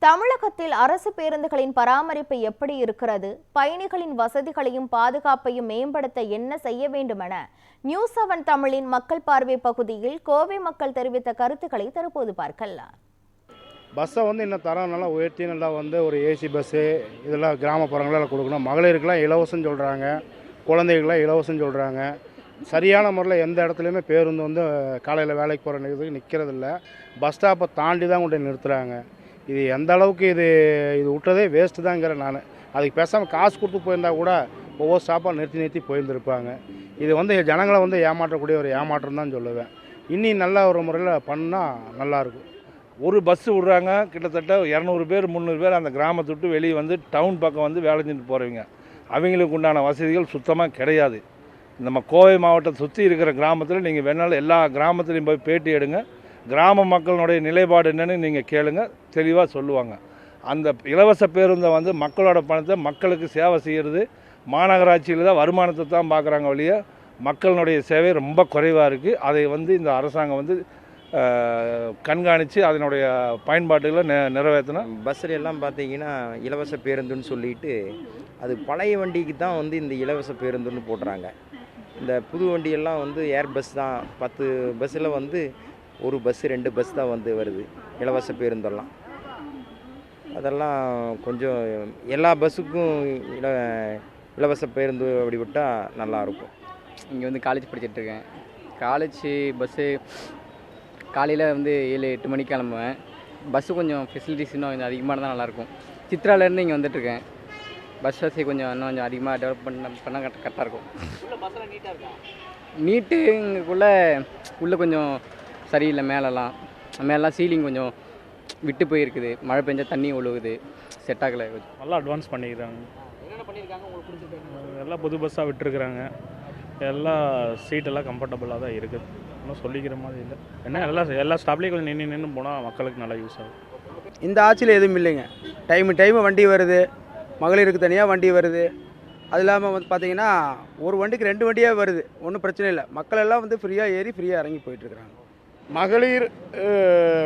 தமிழகத்தில் அரசு பேருந்துகளின் பராமரிப்பு எப்படி இருக்கிறது? பயணிகளின் வசதிகளையும் பாதுகாப்பையும் மேம்படுத்த என்ன செய்ய வேண்டும் என நியூஸ்7 தமிழின் மக்கள் பார்வை பகுதியில் கோவை மக்கள் தெரிவித்த கருத்துக்களை தற்போது பார்க்கலாம். பஸ்ஸை இன்னும் தரம் நல்லா உயர்த்தி நல்லா ஒரு ஏசி பஸ்ஸு இதெல்லாம் கிராமப்புறங்களில் கொடுக்கணும். மகளிருக்கெல்லாம் இலவசம் சொல்கிறாங்க, குழந்தைகள்லாம் இலவசம் சொல்கிறாங்க. சரியான முறையில் எந்த இடத்துலையுமே பேருந்து காலையில் வேலைக்கு போகிற நிலையத்துக்கு நிற்கிறதில்ல. பஸ் ஸ்டாப்பை தாண்டி தான் கொண்டு நிறுத்துகிறாங்க. இது எந்த அளவுக்கு இது விட்டதே வேஸ்ட்டு தாங்கிறேன் நான். அதுக்கு பேசாமல் காசு கொடுத்து போயிருந்தா கூட ஒவ்வொரு ஸ்டாப்பாக நிறுத்தி போயிருந்துருப்பாங்க. இது ஜனங்களை ஏமாற்றக்கூடிய ஒரு ஏமாற்றம் தான் சொல்லுவேன். இன்னும் நல்ல ஒரு முறையில் பண்ணால் நல்லாயிருக்கும். ஒரு பஸ்ஸு விட்றாங்க, கிட்டத்தட்ட 200 பேர் 300 பேர் அந்த கிராமத்தை விட்டு வெளியே டவுன் பக்கம் வேலை செஞ்சுட்டு போகிறவங்க. அவங்களுக்கு உண்டான வசதிகள் சுத்தமாக கிடையாது. நம்ம கோவை மாவட்டத்தை சுற்றி இருக்கிற கிராமத்தில் நீங்கள் வேணாலும் எல்லா கிராமத்துலேயும் போய் பேட்டி எடுங்க. கிராம மக்களுடைய நிலைப்பாடு என்னென்னு நீங்கள் கேளுங்க, தெளிவாக சொல்லுவாங்க. அந்த இலவச பேருந்தை மக்களோட பணத்தை மக்களுக்கு சேவை செய்கிறது. மாநகராட்சியில் தான் வருமானத்தை தான் பார்க்குறாங்க வழிய மக்களுடைய சேவை ரொம்ப குறைவாக இருக்குது. அதை இந்த அரசாங்கம் கண்காணித்து அதனுடைய பயன்பாடுகளை நிறைவேற்றினா. பஸ்ஸில் எல்லாம் பார்த்தீங்கன்னா இலவச பேருந்துன்னு சொல்லிட்டு அது பழைய வண்டிக்கு தான் இந்த இலவச பேருந்துன்னு போடுறாங்க. இந்த புது வண்டியெல்லாம் ஏர் பஸ் தான். 10 பஸ்ஸில் ஒரு பஸ்ஸு 2 பஸ் தான் வருது இலவச பேருந்தெல்லாம். அதெல்லாம் கொஞ்சம் எல்லா பஸ்ஸுக்கும் இலவச பேருந்து அப்படி விட்டால் நல்லாயிருக்கும். இங்கே காலேஜ் படிச்சுட்ருக்கேன். காலேஜ் பஸ்ஸு காலையில் 7-8 மணிக்கு கிளம்புவேன். பஸ்ஸு கொஞ்சம் ஃபெசிலிட்டிஸ் இன்னும் கொஞ்சம் அதிகமாக தான் நல்லாயிருக்கும். சித்ராலேருந்து இங்கே வந்துட்டுருக்கேன். பஸ் வசதி இன்னும் கொஞ்சம் அதிகமாக டெவலப் பண்ணால் கரெக்டாக இருக்கும். நீட்டு உள்ளே கொஞ்சம் சரியில்லை. மேலெலாம் சீலிங் கொஞ்சம் விட்டு போயிருக்குது. மழை பெஞ்சால் தண்ணி ஒழுகுது. செட் ஆகலை. நல்லா அட்வான்ஸ் பண்ணிக்கிறாங்க. எல்லாம் புது பஸ்ஸாக விட்டுருக்குறாங்க. எல்லாம் சீட்டெல்லாம் கம்ஃபர்டபுளாக தான் இருக்குது. ஒன்றும் சொல்லிக்கிற மாதிரி இல்லை. எல்லா ஸ்டாப்லேயும் கொஞ்சம் நின்று போனால் மக்களுக்கு நல்லா யூஸ் ஆகும். இந்த ஆட்சியில் எதுவும் இல்லைங்க. டைமு வண்டி வருது. மகளிருக்கு தனியாக வண்டி வருது. அது இல்லாமல் பார்த்தீங்கன்னா ஒரு வண்டிக்கு 2 வண்டியாக வருது. ஒன்றும் பிரச்சனை இல்லை. மக்கள் எல்லாம் ஃப்ரீயாக ஏறி ஃப்ரீயாக இறங்கி போயிட்டுருக்குறாங்க. மகளிர்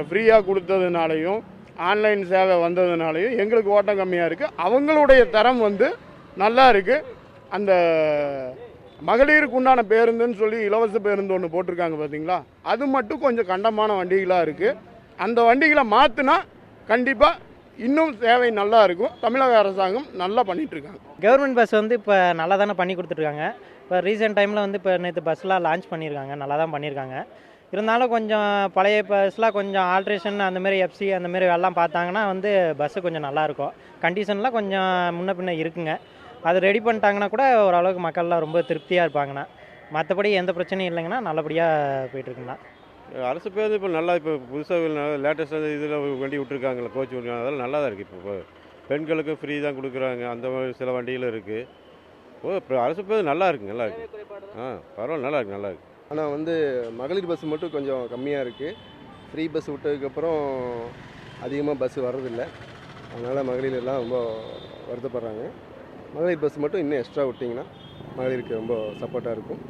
ஃப்ரீயாக கொடுத்ததுனாலையும் ஆன்லைன் சேவை வந்ததுனாலையும் எங்களுக்கு ஓட்டம் கம்மியாக இருக்குது. அவங்களுடைய தரம் நல்லா இருக்குது. அந்த மகளிருக்கு உண்டான பேருந்துன்னு சொல்லி இலவச பேருந்து ஒன்று போட்டிருக்காங்க பார்த்தீங்களா, அது மட்டும் கொஞ்சம் கண்டமான வண்டிகளாக இருக்குது. அந்த வண்டிகளை மாற்றினா கண்டிப்பாக இன்னும் சேவை நல்லா இருக்கும். தமிழக அரசாங்கம் நல்லா பண்ணிகிட்ருக்காங்க. கவர்மெண்ட் பஸ் இப்போ நல்லா தானே பண்ணி கொடுத்துட்ருக்காங்க. இப்போ ரீசெண்ட் டைமில் இப்போ நேற்று பஸ்லாம் லான்ச் பண்ணியிருக்காங்க. நல்லா தான் பண்ணியிருக்காங்க. இருந்தாலும் கொஞ்சம் பழைய பஸ்லாம் கொஞ்சம் ஆல்ட்ரேஷன் அந்தமாரி எஃப்சி அந்தமாரி எல்லாம் பார்த்தாங்கன்னா பஸ்ஸு கொஞ்சம் நல்லாயிருக்கும். கண்டிஷன்லாம் கொஞ்சம் முன்ன பின்ன இருக்குங்க. அது ரெடி பண்ணிட்டாங்கன்னா கூட ஓரளவுக்கு மக்கள்லாம் ரொம்ப திருப்தியாக இருப்பாங்கண்ணா. மற்றபடி எந்த பிரச்சனையும் இல்லைங்கன்னா நல்லபடியாக போயிட்டுருக்குண்ணா. அரசு பேருந்து இப்போ நல்லா இப்போ புதுசாக லேட்டஸ்ட்டாக இதில் வண்டி விட்டுருக்காங்களே, கோச் விட்டுருக்காங்க. அதெல்லாம் நல்லா தான் இருக்குது. இப்போ பெண்களுக்கு ஃப்ரீ தான் கொடுக்குறாங்க. அந்த மாதிரி சில வண்டிகளும் இருக்குது. இப்போ அரசு பேருந்து நல்லா இருக்குது. பரவாயில்ல, நல்லா இருக்குது. ஆனால் மகளிர் பஸ் மட்டும் கொஞ்சம் கம்மியாக இருக்குது. ஃப்ரீ பஸ் விட்டதுக்கப்புறம் அதிகமாக பஸ் வர்றதில்லை. அதனால் மகளிர் எல்லாம் ரொம்ப வருத்தப்படுறாங்க. மகளிர் பஸ் மட்டும் இன்னும் எக்ஸ்ட்ரா விட்டிங்கன்னா மகளிருக்கு ரொம்ப சப்போர்ட்டாக இருக்கும்.